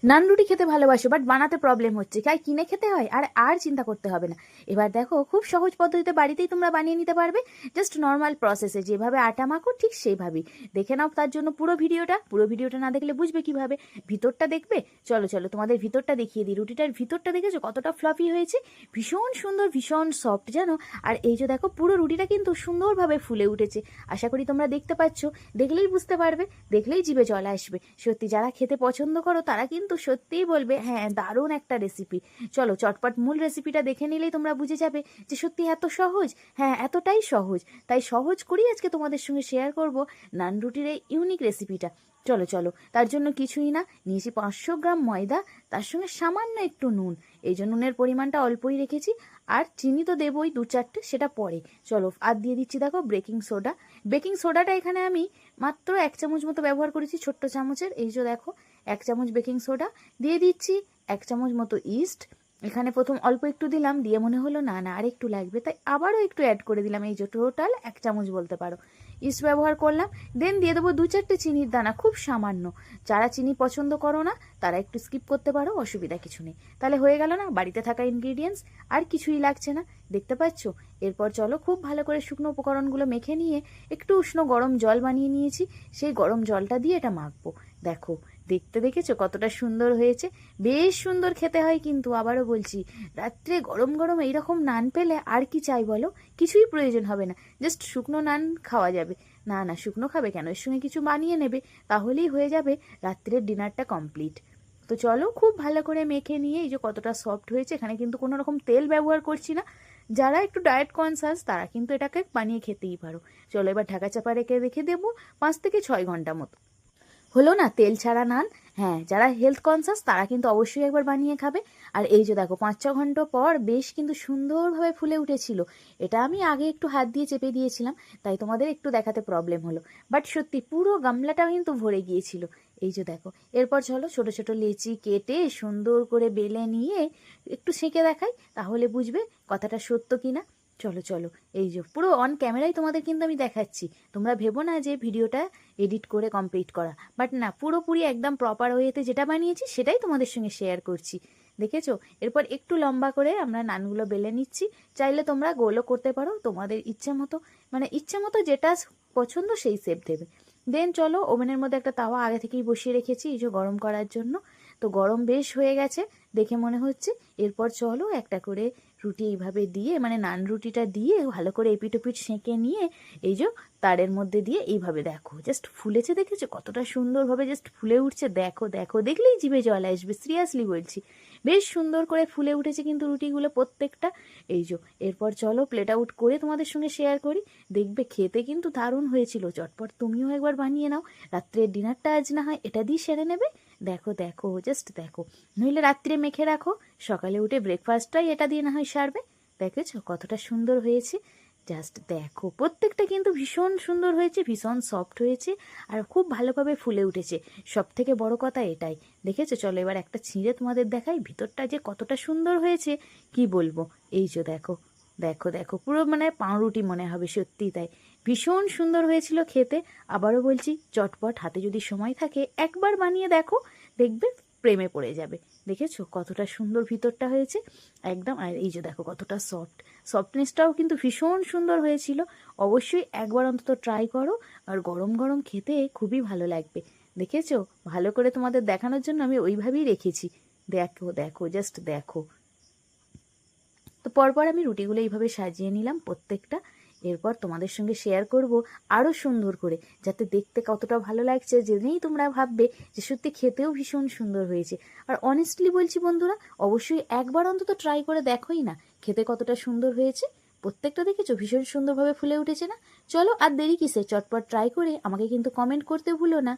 নান রুটি খেতে ভালোবাসো, বাট বানাতে প্রবলেম হচ্ছে, তাই কিনে খেতে হয়। আর চিন্তা করতে হবে না। এবার দেখো, খুব সহজ পদ্ধতিতে বাড়িতেই তোমরা বানিয়ে নিতে পারবে। জাস্ট নর্মাল প্রসেসে যেভাবে আটা মাখো ঠিক সেইভাবেই দেখে নাও। তার জন্য পুরো ভিডিওটা না দেখলে বুঝবে কিভাবে। ভিতরটা দেখবে। চলো চলো তোমাদের ভিতরটা দেখিয়ে দিই। রুটিটার ভিতরটা দেখেছো কতটা ফ্লাফি হয়েছে, ভীষণ সুন্দর, ভীষণ সফট জানো। আর এই যে দেখো, পুরো রুটিটা কিন্তু সুন্দরভাবে ফুলে উঠেছে। আশা করি তোমরা দেখতে পাচ্ছ, দেখলেই বুঝতে পারবে, দেখলেই জিভে জল আসবে। সত্যি যারা খেতে পছন্দ করো তারা কিন্তু সত্যিই বলবে হ্যাঁ, দারুণ একটা রেসিপি। চলো চটপট মূল রেসিপিটা দেখে নিলেই তোমরা বুঝে যাবে যে সত্যি এত সহজ। হ্যাঁ, এতটাই সহজ, তাই সহজ করেই আজকে তোমাদের সঙ্গে শেয়ার করব নান রুটির এই ইউনিক রেসিপিটা। চলো চলো, তার জন্য কিছুই না, নিয়েছি 500 গ্রাম ময়দা, তার সঙ্গে সামান্য একটু নুন। এই জন্য নুনের পরিমাণটা অল্পই রেখেছি। আর চিনি তো দেবই 2-4টে, সেটা পরে। চলো, আর দিয়ে দিচ্ছি দেখো বেকিং সোডাটা এখানে আমি মাত্র 1 চামচ মতো ব্যবহার করেছি, ছোট্ট চামচের। এই যে দেখো, 1 চামচ বেকিং সোডা দিয়ে দিচ্ছি। 1 চামচ মতো ইস্ট। এখানে প্রথম অল্প একটু দিলাম, দিয়ে মনে হলো না না আর একটু লাগবে, তাই আবারও একটু অ্যাড করে দিলাম। এই যে টোটাল 1 চামচ বলতে পারো ইস্ট ব্যবহার করলাম। দেন দিয়ে দেবো 2-4টে চিনির দানা, খুব সামান্য। যারা চিনি পছন্দ করো না তারা একটু স্কিপ করতে পারো, অসুবিধা কিছু নেই। তাহলে হয়ে গেল না বাড়িতে থাকা ইনগ্রিডিয়েন্টস, আর কিছুই লাগছে না, দেখতে পাচ্ছ। এরপর চলো, খুব ভালো করে শুকনো উপকরণগুলো মেখে নিয়ে একটু উষ্ণ গরম জল বানিয়ে নিয়েছি। সেই গরম জলটা দিয়ে এটা মাখবো। দেখো, দেখতে দেখেছো কতটা সুন্দর হয়েছে, বেশ সুন্দর খেতে হয়। কিন্তু আবারও বলছি, রাত্রে গরম গরম এইরকম নান পেলে আর কি চাই বলো, কিছুই প্রয়োজন হবে না। জাস্ট শুকনো নান খাওয়া যাবে। না না, শুকনো খাবে কেন, এর সঙ্গে কিছু বানিয়ে নেবে, তাহলেই হয়ে যাবে রাত্রের ডিনারটা কমপ্লিট। তো চলো, খুব ভালো করে মেখে নিয়ে, এই যে কতটা সফট হয়েছে, এখানে কিন্তু কোনো রকম তেল ব্যবহার করছি না। যারা একটু ডায়েট কনসাস তারা কিন্তু এটাকে বানিয়ে খেতেই পারো। চলো, এবার ঢাকা চাপা রেখে দেবো 5 থেকে 6 ঘন্টা মতো। হলো না তেল ছাড়া নান। হ্যাঁ, যারা হেলথ কনসাস তারা কিন্তু অবশ্যই একবার বানিয়ে খাবে। আর এই যে দেখো, 5-6 ঘন্টা পর বেশ কিন্তু সুন্দরভাবে ফুলে উঠেছিল। এটা আমি আগে একটু হাত দিয়ে চেপে দিয়েছিলাম, তাই তোমাদের একটু দেখাতে প্রবলেম হলো। বাট সত্যি পুরো গামলাটাও কিন্তু ভরে গিয়েছিল। এই যে দেখো, এরপর চলো ছোট ছোট লেচি কেটে সুন্দর করে বেলে নিয়ে একটু সেঁকে দেখাই, তাহলে বুঝবে কথাটা সত্য কিনা। চলো চলো, এই যে পুরো অন ক্যামেরাই তোমাদের কিন্তু আমি দেখাচ্ছি। তোমরা ভেবো না যে ভিডিওটা এডিট করে কমপ্লিট করা, বাট না, পুরোপুরি একদম প্রপার ওয়েতে যেটা বানিয়েছি সেটাই তোমাদের সঙ্গে শেয়ার করছি। দেখেছো, এরপর একটু লম্বা করে আমরা নানগুলো বেলে নিচ্ছি। চাইলে তোমরা গোলও করতে পারো, তোমাদের ইচ্ছে মতো, মানে ইচ্ছে মতো যেটা পছন্দ সেই শেপ দেবে। দেন চলো, ওভেনের মধ্যে একটা তাওয়া আগে থেকেই বসিয়ে রেখেছি এই যে গরম করার জন্য। তো গরম বেশ হয়ে গেছে দেখে মনে হচ্ছে। এরপর চলো, একটা করে রুটি এইভাবে দিয়ে, মানে নান রুটিটা দিয়ে ভালো করে এপিট ওপিট সেঁকে নিয়ে, এই যে তারের মধ্যে দিয়ে এইভাবে দেখো, জাস্ট ফুলেছে, দেখেছো কতটা সুন্দরভাবে জাস্ট ফুলে উঠছে। দেখো দেখো, দেখলেই জিভে জল আসবে, সিরিয়াসলি বলছি। বেশ সুন্দর করে ফুলে উঠেছে কিন্তু রুটিগুলো প্রত্যেকটা। এই যে, এরপর চলো প্লেট আউট করে তোমাদের সঙ্গে শেয়ার করি। দেখবে খেতে কিন্তু দারুণ হয়েছিল। চটপট তুমিও একবার বানিয়ে নাও। রাত্রের ডিনারটা আজ না হয় এটা দিয়ে সেরে নেবে। দেখো দেখো, জাস্ট দেখো। নইলে রাত্রে মেখে রাখো, সকালে উঠে ব্রেকফাস্টটাই এটা দিয়ে না হয় সারবে। দেখেছো কতটা সুন্দর হয়েছে, জাস্ট দেখো। প্রত্যেকটা কিন্তু ভীষণ সুন্দর হয়েছে, ভীষণ সফট হয়েছে, আর খুব ভালোভাবে ফুলে উঠেছে। সব থেকে বড় কথা এটাই। দেখেছো, চলো এবার একটা ছিঁড়ে তোমাদের দেখাই ভিতরটা যে কতটা সুন্দর হয়েছে, কি বলবো। এই যে দেখো, দেখো দেখো, পুরো মানে পাউরুটি মনে হবে, সত্যি তাই। ভীষণ সুন্দর হয়েছিল খেতে। আবারও বলছি, চটপট হাতে যদি সময় থাকে একবার বানিয়ে দেখো, দেখবে প্রেমে পড়ে যাবে। দেখেছো কতটা সুন্দর ভিতরটা হয়েছে একদম। আর এই যে দেখো কতটা সফটনেসটাও কিন্তু ভীষণ সুন্দর হয়েছিল। অবশ্যই একবার অন্তত ট্রাই করো, আর গরম গরম খেতে খুবই ভালো লাগবে। দেখেছো, ভালো করে তোমাদের দেখানোর জন্য আমি ওইভাবেই রেখেছি। দেখো দেখো, জাস্ট দেখো। তো পরপর আমি রুটিগুলো এইভাবে সাজিয়ে নিলাম প্রত্যেকটা। এরপর তোমাদের সঙ্গে শেয়ার করব আরও সুন্দর করে, যাতে দেখতে কতটা ভালো লাগছে জেনেই তোমরা ভাববে যে সত্যি খেতেও ভীষণ সুন্দর হয়েছে। আর অনেস্টলি বলছি বন্ধুরা, অবশ্যই একবার অন্তত ট্রাই করে দেখোই না, খেতে কতটা সুন্দর হয়েছে। প্রত্যেকটা দেখেছো ভীষণ সুন্দরভাবে ফুলে উঠেছে না। চলো, আর দেরি কিসে, চটপট ট্রাই করে আমাকে কিন্তু কমেন্ট করতে ভুলো না।